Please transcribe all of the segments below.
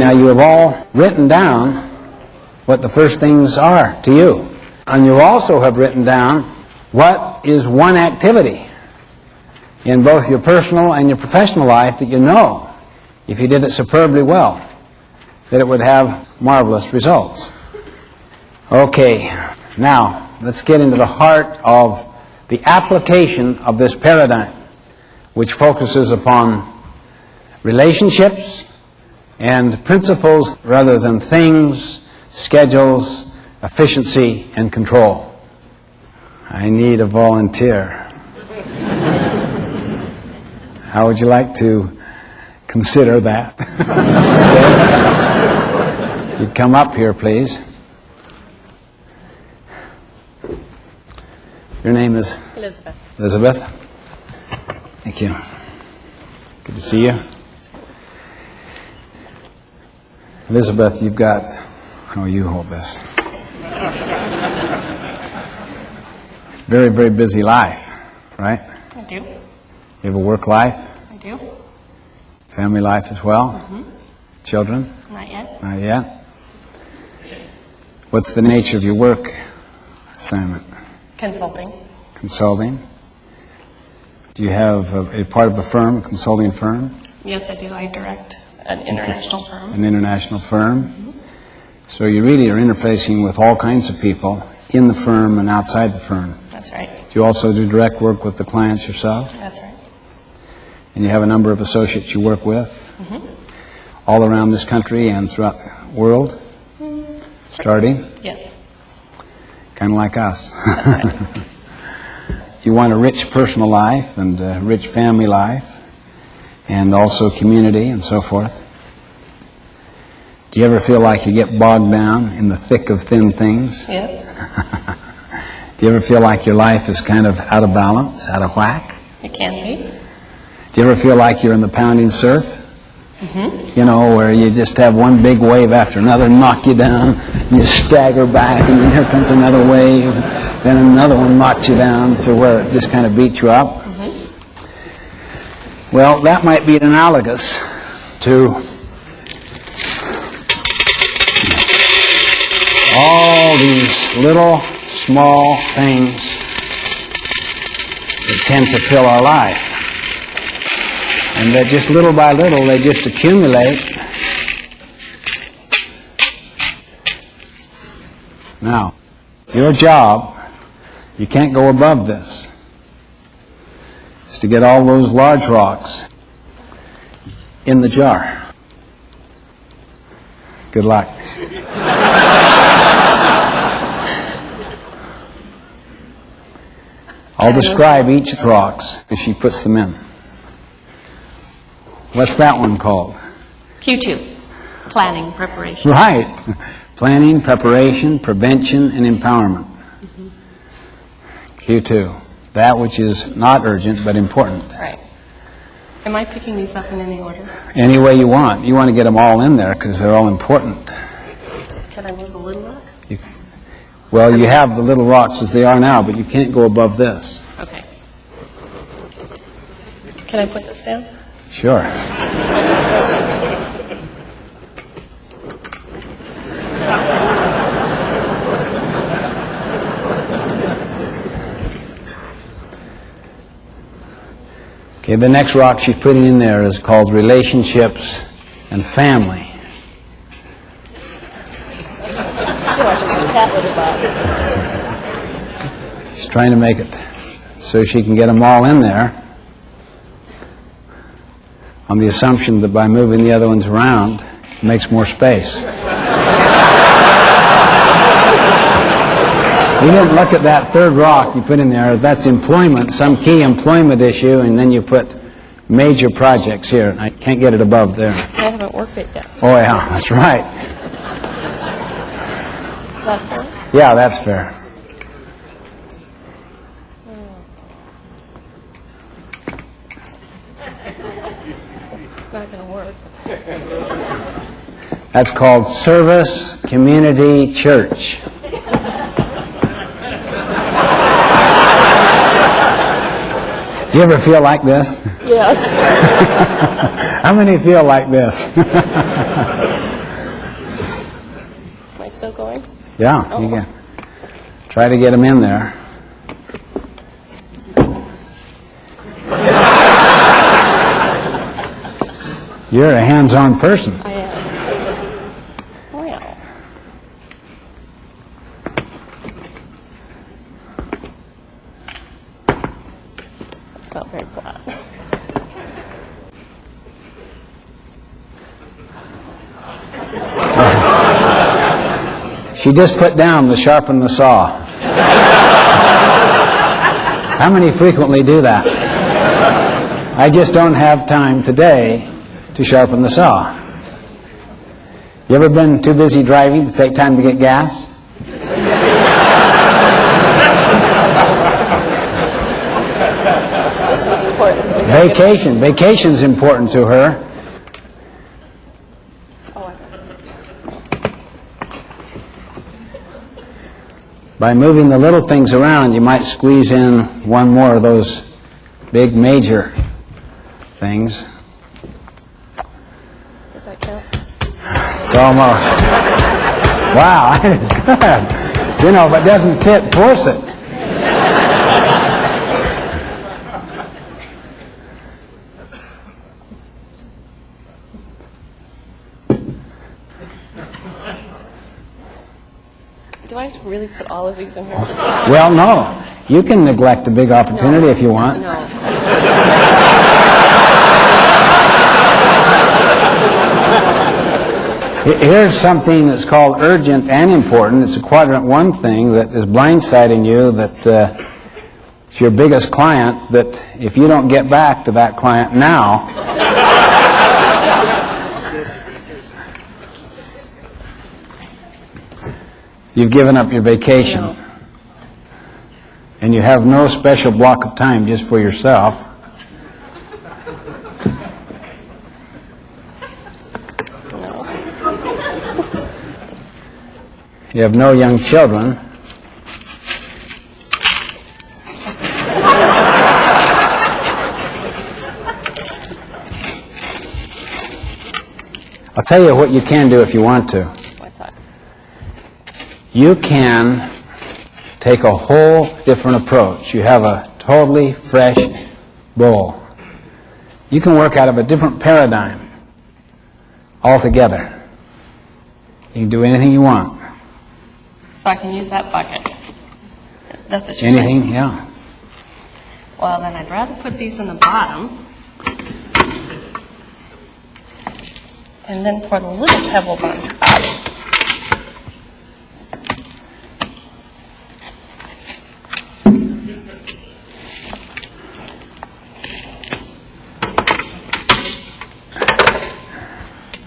Now you have all written down what the first things are to you. And you also have written down what is one activity in both your personal and your professional life that you know, if you did it superbly well, that it would have marvelous results. Okay, now let's get into the heart of the application of this paradigm, which focuses upon relationships and principles rather than things, schedules, efficiency, and control. I need a volunteer. How would you like to consider that? Okay. You'd come up here, please. Your name is? Elizabeth. Elizabeth? Thank you. Good to see you. Elizabeth, you've got... Oh, you hold this. Very, very busy life, right? I do. You have a work life? I do. Family life as well? Mm-hmm. Children? Not yet. Not yet. What's the nature of your work assignment? Consulting. Consulting. Do you have a part of a firm, a consulting firm? Yes, I do. I direct an international firm. An international firm. So you really are interfacing with all kinds of people in the firm and outside the firm. That's right. Do you also do direct work with the clients yourself? That's right. And you have a number of associates you work with all around this country and throughout the world? Starting? Yes. Kind of like us. That's right. You want a rich personal life and a rich family life and also community and so forth. Do you ever feel like you get bogged down in the thick of thin things? Yes. Do you ever feel like your life is kind of out of balance, out of whack? It can be. Do you ever feel like you're in the pounding surf? You know, where you just have one big wave after another knock you down, you stagger back, and then here comes another wave, then another one knocks you down to where it just kind of beats you up? Well, that might be analogous to all these little, small things that tend to fill our life. And that just little by little, they just accumulate. Now, your job, you can't go above this. It's to get all those large rocks in the jar. Good luck. I'll describe each of the rocks as she puts them in. What's that one called? Q2. Planning, preparation. Right. Planning, preparation, prevention, and empowerment. Q2. That which is not urgent but important. Right. Am I picking these up in any order? Any way you want. You want to get them all in there because they're all important. Can I move the little rocks? Well, you have the little rocks as they are now, but you can't go above this. Okay. Can I put this down? Sure. Okay, the next rock she's putting in there is called relationships and family. She's trying to make it so she can get them all in there on the assumption that by moving the other ones around, it makes more space. You didn't look at that third rock you put in there. That's employment, some key employment issue, and then you put major projects here. I can't get it above there. I haven't worked it yet. Oh, yeah, that's right. Is that fair? Yeah, that's fair. It's not going to work. That's called service, community, church. Do you ever feel like this? Yes. How many feel like this? Yeah, you can try to get them in there. You're a hands-on person. I am. Well. It's not very flat. She just put down the sharpen the saw. How many frequently do that? I just don't have time today to sharpen the saw. You ever been too busy driving to take time to get gas? This was important. Vacation. Vacation's important to her. Oh, I know. By moving the little things around, you might squeeze in one more of those big major things. Does that count? It's almost. Wow, that is good. You know, if it doesn't fit, force it. Do I really put all of these in here? Well, no. You can neglect a big opportunity if you want. No. Here's something that's called urgent and important. It's a quadrant 1 thing that is blindsiding you, that it's your biggest client, that if you don't get back to that client now, you've given up your vacation. No. And you have no special block of time just for yourself. You have no young children. I'll tell you what you can do if you want to. What's that? You can take a whole different approach. You have a totally fresh bowl. You can work out of a different paradigm altogether. You can do anything you want. So I can use that bucket. That's what you're saying? Anything, yeah. Well, then I'd rather put these in the bottom. And then pour the little pebbles on top.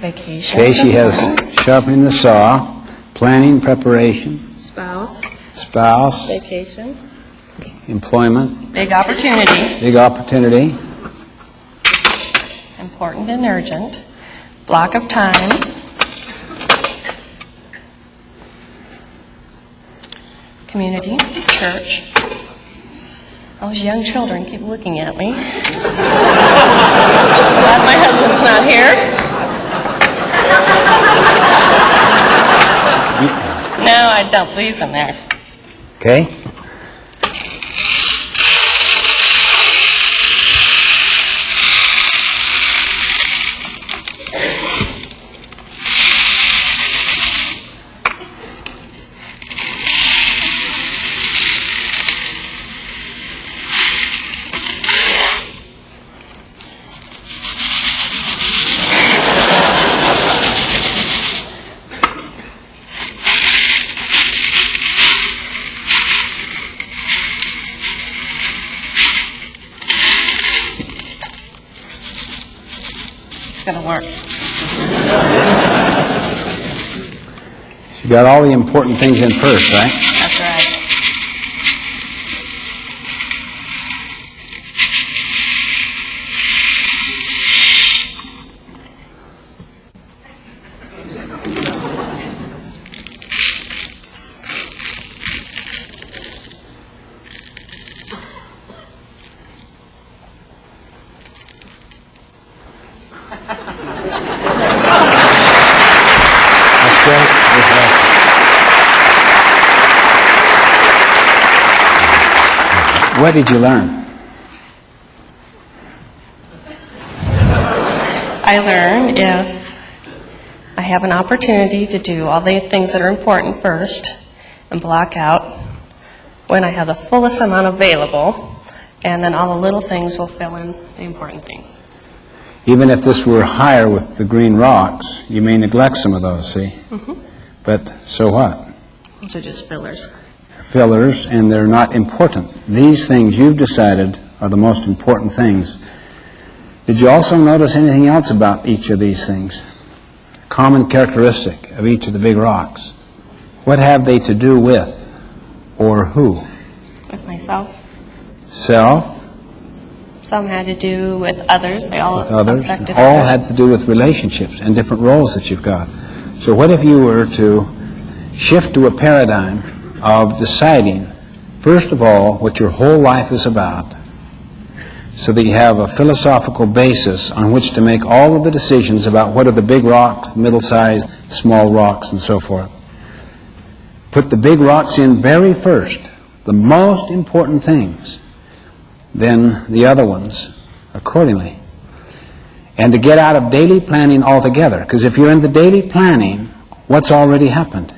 Vacation. Okay, she has sharpening the saw, planning, preparation, spouse, Vacation. employment, Big opportunity. big opportunity, Important and urgent. Block of time. Community. Church. Those young children keep looking at me. Glad my husband's not here. No, I dump these in there. okay? It's going to work. You got all the important things in first, right? That's right. That's great. What did you learn? I learn if I have an opportunity to do all the things that are important first and block out when I have the fullest amount available, and then all the little things will fill in the important things. Even if this were higher with the green rocks, you may neglect some of those, see? Mm-hmm. But so what? Those are just fillers. Fillers, and they're not important. These things you've decided are the most important things. Did you also notice anything else about each of these things? Common characteristic of each of the big rocks. What have they to do with, or who? With myself. Self. Some had to do with others. They all With others. affected All others. had to do with relationships and different roles that you've got. So what if you were to shift to a paradigm of deciding, first of all, what your whole life is about, so that you have a philosophical basis on which to make all of the decisions about what are the big rocks, the middle-sized, small rocks, and so forth. Put the big rocks in very first, the most important things, then the other ones accordingly. And to get out of daily planning altogether, because if you're in the daily planning, what's already happened?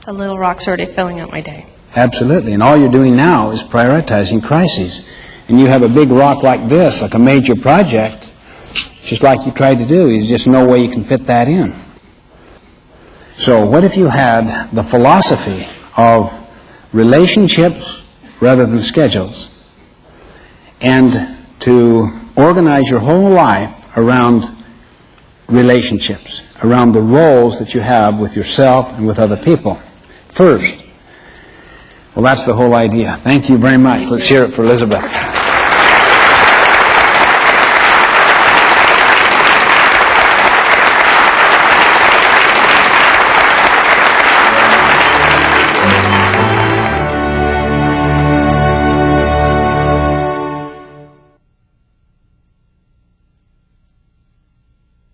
The little rocks are already filling up my day. Absolutely. And all you're doing now is prioritizing crises. And you have a big rock like this, like a major project, just like you tried to do. There's just no way you can fit that in. So what if you had the philosophy of relationships rather than schedules, and to organize your whole life around relationships, around the roles that you have with yourself and with other people? First. Well, that's the whole idea. Thank you very much. Let's hear it for Elizabeth.